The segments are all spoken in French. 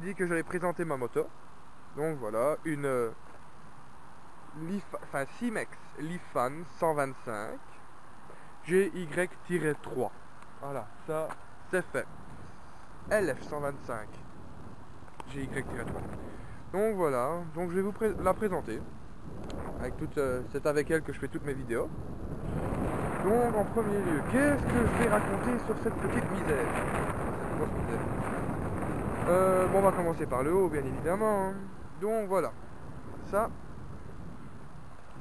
dit que j'allais présenter ma moto. Donc voilà, une Simex Lifan 125 GY-3. Voilà, ça c'est fait. LF 125 GY-3. Donc voilà, donc je vais vous la présenter. C'est avec elle que je fais toutes mes vidéos. Donc en premier lieu, qu'est-ce que je vais raconter sur cette petite misère? Cette grosse misère. Bon, on va commencer par le haut, bien évidemment. Donc voilà, ça,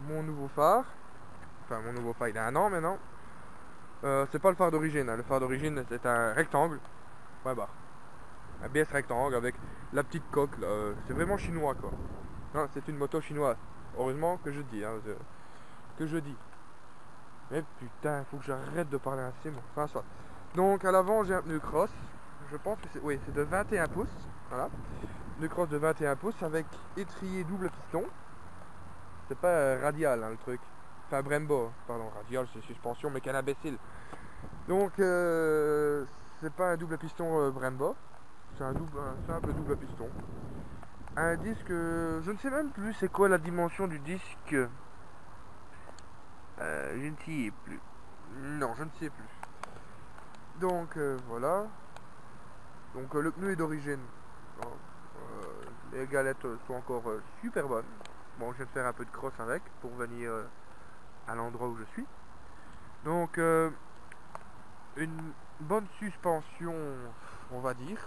mon nouveau phare. Enfin, mon nouveau phare, il a 1 an maintenant. C'est pas le phare d'origine, hein. Le phare d'origine c'est un rectangle. Ouais, bah, un BS rectangle avec la petite coque là. C'est vraiment chinois quoi. Non, c'est une moto chinoise. Heureusement que je dis, hein, que je dis. Mais putain, faut que j'arrête de parler ainsi. Bon. Enfin, soit. Donc à l'avant j'ai un pneu cross. Je pense que c'est de 21 pouces. Voilà. Pneu cross de 21 pouces avec étrier double piston. C'est pas radial hein, le truc. Enfin Brembo, pardon, radial c'est suspension mais quel imbécile. Donc c'est pas un double piston Brembo. C'est un simple double piston. Un disque, je ne sais même plus c'est quoi la dimension du disque. Je ne sais plus. Non, je ne sais plus. Donc voilà. Donc le pneu est d'origine. Les galettes sont encore super bonnes. Bon, je vais faire un peu de cross avec pour venir à l'endroit où je suis. Donc une bonne suspension, on va dire.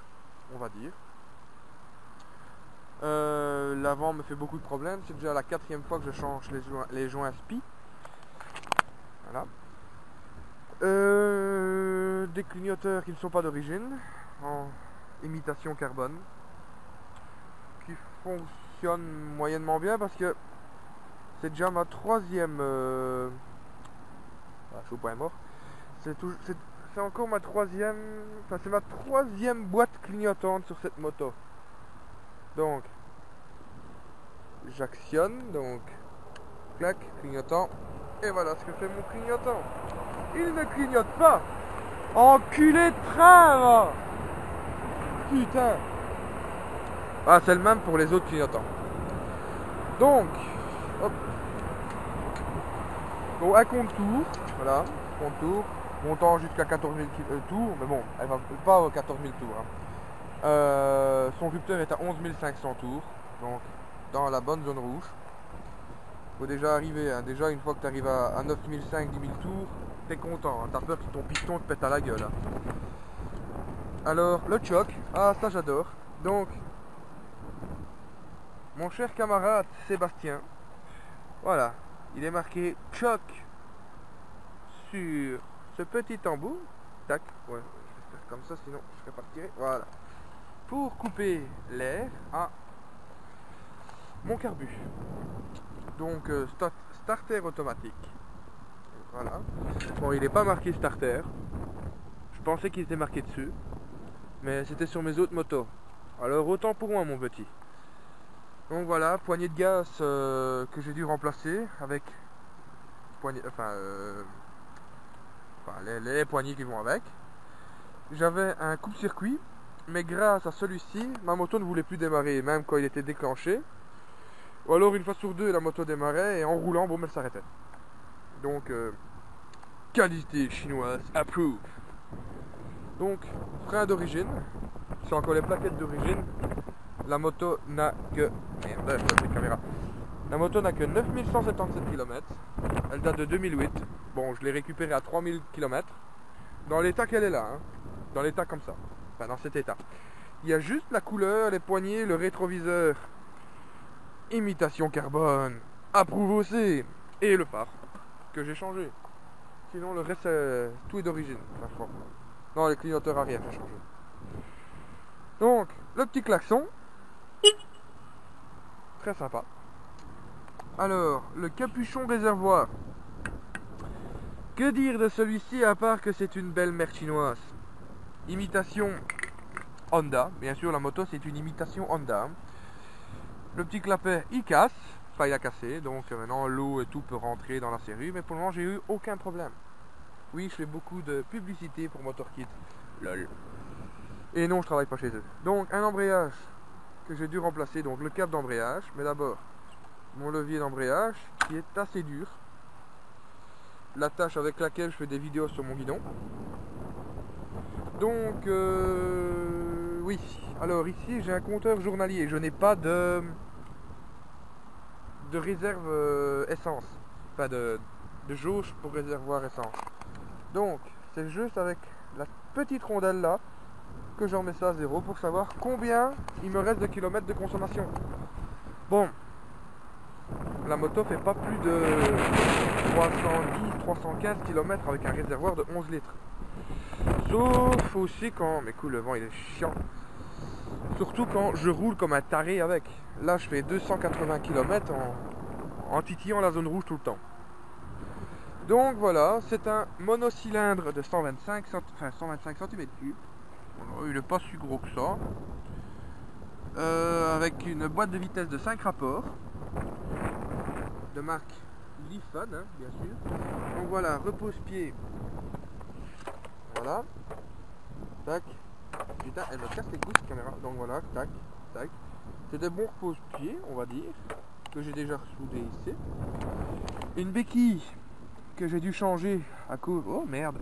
L'avant me fait beaucoup de problèmes. C'est déjà la 4e fois que je change les joints SPI. Voilà. Des clignoteurs qui ne sont pas d'origine, en imitation carbone, qui fonctionnent moyennement bien parce que c'est déjà ma 3e. Je suis au point mort. C'est encore ma 3e. Enfin, c'est ma 3e boîte clignotante sur cette moto. Donc, j'actionne, donc, clac, clignotant, et voilà ce que fait mon clignotant. Il ne clignote pas. Enculé de train, va. Putain. Ah, c'est le même pour les autres clignotants. Donc, hop. Donc, un contour, voilà, contour, montant jusqu'à 14 000 tours, mais bon, elle va pas aux 14 000 tours. Hein. Son rupteur est à 11 500 tours, donc dans la bonne zone rouge. Faut déjà arriver, hein. Déjà une fois que tu arrives à 9 500, 10 000 tours, t'es content, hein. T'as peur que ton piston te pète à la gueule. Hein. Alors, le choc, ah ça j'adore. Donc, mon cher camarade Sébastien, voilà, il est marqué choc sur ce petit tambour. Tac, ouais, je vais faire comme ça, sinon je ne serais pas tiré. Voilà. Pour couper l'air à mon carbu. Donc, starter automatique. Voilà. Bon, il n'est pas marqué starter. Je pensais qu'il était marqué dessus. Mais c'était sur mes autres motos. Alors autant pour moi mon petit. Donc voilà, poignée de gaz que j'ai dû remplacer avec les poignées qui vont avec. J'avais un coupe-circuit, mais grâce à celui-ci, ma moto ne voulait plus démarrer, même quand il était déclenché. Ou alors une fois sur deux, la moto démarrait et en roulant, bon, elle s'arrêtait. Donc, qualité chinoise, approve. Donc, frein d'origine, c'est encore les plaquettes d'origine. La moto n'a que... Merde, ça c'est caméra. La moto n'a que 9177 km. Elle date de 2008. Bon, je l'ai récupérée à 3000 km. Dans l'état qu'elle est là. Hein. Dans l'état comme ça. Enfin, dans cet état. Il y a juste la couleur, les poignées, le rétroviseur. Imitation carbone. Approuve aussi. Et le phare. Que j'ai changé. Sinon, le reste, tout est d'origine. Enfin, non, les clignoteurs arrière, j'ai changé. Donc, le petit klaxon. Très sympa. Alors, le capuchon réservoir. Que dire de celui-ci à part que c'est une belle mère chinoise. Imitation Honda. Bien sûr, la moto c'est une imitation Honda. Le petit clapet, il casse. Enfin, il a cassé. Donc maintenant, l'eau et tout peut rentrer dans la serrure. Mais pour le moment, j'ai eu aucun problème. Oui, je fais beaucoup de publicité pour Motorkit. Lol. Et non, je travaille pas chez eux. Donc, un embrayage que j'ai dû remplacer, donc le câble d'embrayage, mais d'abord mon levier d'embrayage qui est assez dur, l'attache avec laquelle je fais des vidéos sur mon guidon. Donc oui, alors ici j'ai un compteur journalier, je n'ai pas de réserve essence, pas de jauge pour réservoir essence. Donc c'est juste avec la petite rondelle là que j'en mets ça à 0 pour savoir combien il me reste de kilomètres de consommation. Bon, la moto fait pas plus de 310-315 km avec un réservoir de 11 litres. Sauf aussi quand, mais cool, le vent il est chiant. Surtout quand je roule comme un taré avec. Là je fais 280 km en titillant la zone rouge tout le temps. Donc voilà, c'est un monocylindre de 125 cm3. Il n'est pas si gros que ça. Avec une boîte de vitesse de 5 rapports. De marque Lifan, hein, bien sûr. Donc voilà, repose-pied. Voilà. Tac. Putain, elle me casse les couilles cette caméra. Donc voilà, tac, tac. C'est des bons repose-pieds, on va dire. Que j'ai déjà soudé ici. Une béquille que j'ai dû changer à cause... Oh merde.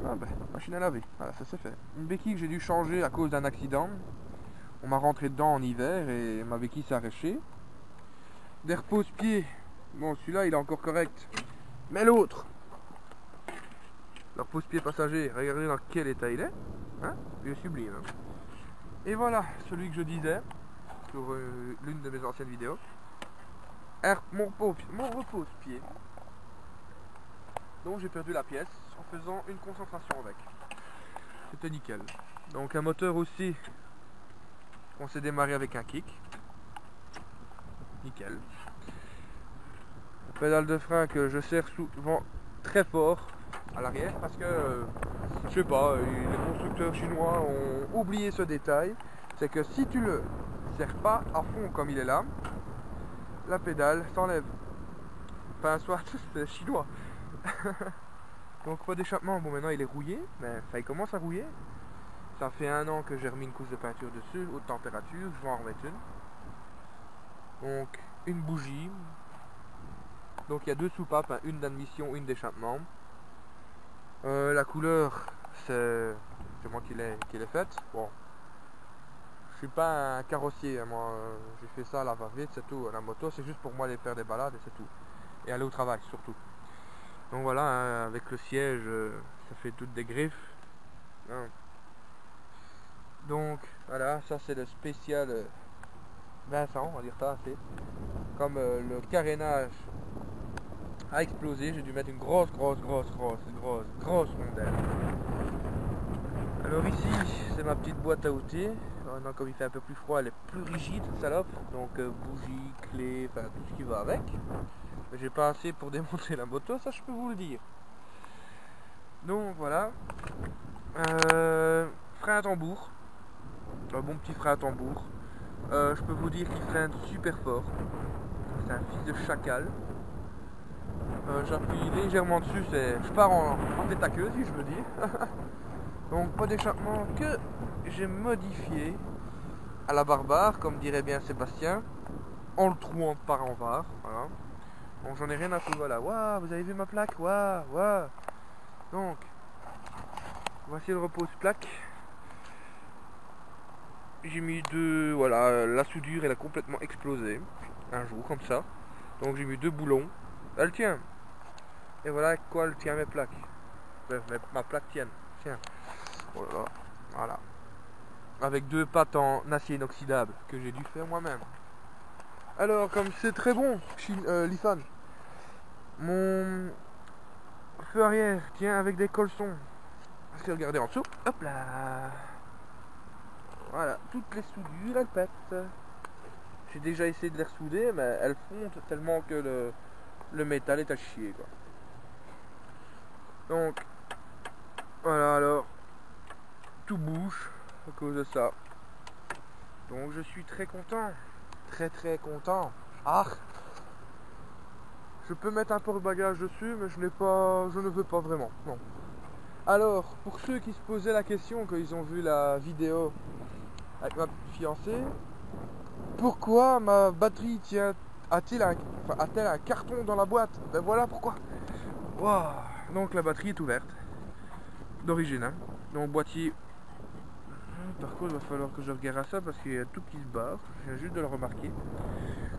Ah ben, machine à laver. Voilà, ça c'est fait. Une béquille que j'ai dû changer à cause d'un accident. On m'a rentré dedans en hiver et ma béquille s'est arrachée. Des repose-pieds. Bon, celui-là il est encore correct. Mais l'autre, le repose-pied passager, regardez dans quel état il est. Hein, il est sublime. Hein. Et voilà, celui que je disais sur l'une de mes anciennes vidéos. Mon repose-pied. Donc j'ai perdu la pièce en faisant une concentration avec. C'était nickel. Donc un moteur aussi, on s'est démarré avec un kick. Nickel. Une pédale de frein que je serre souvent très fort à l'arrière parce que je sais pas, les constructeurs chinois ont oublié ce détail. C'est que si tu le serres pas à fond comme il est là, la pédale s'enlève. Enfin soit c'est chinois. Donc pas d'échappement, bon maintenant il est rouillé, mais ça il commence à rouiller. Ça fait 1 an que j'ai remis une couche de peinture dessus, haute température, je vais en remettre une. Donc une bougie. Donc il y a 2 soupapes, hein, une d'admission, une d'échappement. La couleur, c'est moi qui l'ai faite. Bon, je suis pas un carrossier, hein, moi j'ai fait ça à la va-vite, c'est tout. La moto c'est juste pour moi aller faire des balades et c'est tout. Et aller au travail surtout. Donc voilà, hein, avec le siège, ça fait toutes des griffes. Hein. Donc voilà, ça c'est le spécial Vincent, on va dire ça. Comme le carénage a explosé, j'ai dû mettre une grosse rondelle. Alors ici, c'est ma petite boîte à outils. Maintenant, comme il fait un peu plus froid, elle est plus rigide, salope. Donc bougie, clé, enfin tout ce qui va avec. Mais j'ai pas assez pour démonter la moto, ça je peux vous le dire. Donc voilà. Frein à tambour. Un bon petit frein à tambour. Je peux vous dire qu'il freine super fort. C'est un fils de chacal. J'appuie légèrement dessus, je pars en tête à queue si je veux dire. Donc pas d'échappement que j'ai modifié à la barbare, comme dirait bien Sébastien, en le trouant de part en part. Voilà. Donc j'en ai rien à foutre, voilà. Waouh, vous avez vu ma plaque? Waouh, waouh. Donc, voici le repose-plaque. J'ai mis voilà, la soudure elle a complètement explosé un jour comme ça. Donc j'ai mis 2 boulons. Elle tient. Et voilà avec quoi elle tient mes plaques. Ma plaque tienne. Tiens. Oh là là. Voilà. Avec 2 pattes en acier inoxydable que j'ai dû faire moi-même. Alors comme c'est très bon, Lifan, mon feu arrière tient avec des colsons. Parce que regardez en dessous. Hop là. Voilà, toutes les soudures elles pètent. J'ai déjà essayé de les ressouder, mais elles fondent tellement que le métal est à chier quoi. Donc voilà, alors tout bouge à cause de ça. Donc je suis très content, très content. Ah, je peux mettre un porte-bagages dessus, mais je ne veux pas vraiment. Non. Alors pour ceux qui se posaient la question quand ils ont vu la vidéo avec ma fiancée, pourquoi ma batterie a-t-elle un carton dans la boîte? Ben voilà pourquoi. Wow. Donc la batterie est ouverte d'origine, hein. Donc boîtier. Par contre, il va falloir que je regarde à ça parce qu'il y a tout qui se barre. Je viens juste de le remarquer.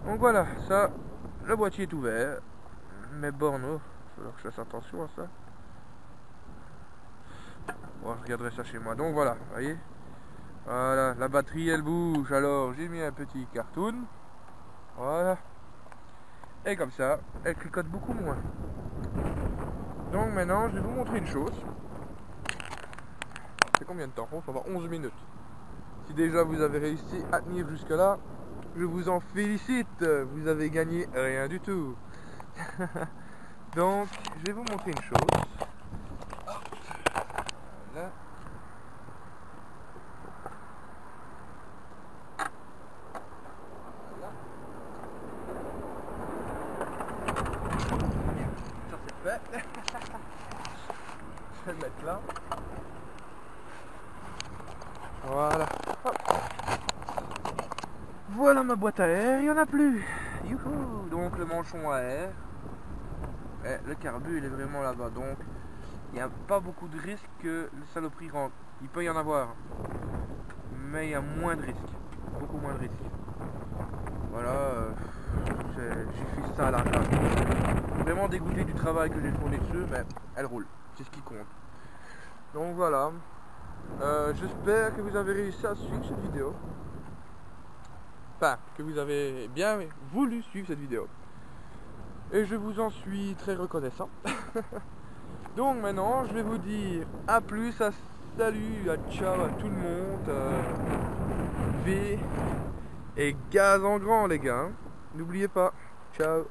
Donc voilà, ça, le boîtier est ouvert. Mes bornes, il va falloir que je fasse attention à ça. Bon, je regarderai ça chez moi. Donc voilà, vous voyez. Voilà, la batterie elle bouge. Alors j'ai mis un petit cartoon. Voilà. Et comme ça, elle clicote beaucoup moins. Donc maintenant, je vais vous montrer une chose. C'est combien de temps? On va 11 minutes. Si déjà vous avez réussi à tenir jusque là, je vous en félicite. Vous avez gagné rien du tout. Donc, je vais vous montrer une chose. Voilà. Ça c'est fait. Je vais le mettre là. Voilà. Hop. Voilà ma boîte à air, il n'y en a plus. Youhou. Donc le manchon à air. Et le carbu il est vraiment là-bas. Donc il n'y a pas beaucoup de risques que le saloperie rentre. Il peut y en avoir. Mais il y a moins de risques. Beaucoup moins de risques. Voilà. J'ai fait ça à la fin. Vraiment dégoûté du travail que j'ai fourni dessus, mais elle roule. C'est ce qui compte. Donc voilà. J'espère que vous avez réussi à suivre cette vidéo. Enfin, que vous avez bien voulu suivre cette vidéo. Et je vous en suis très reconnaissant. Donc maintenant, je vais vous dire à plus, à salut, à ciao à tout le monde. V et gaz en grand les gars. N'oubliez pas. Ciao.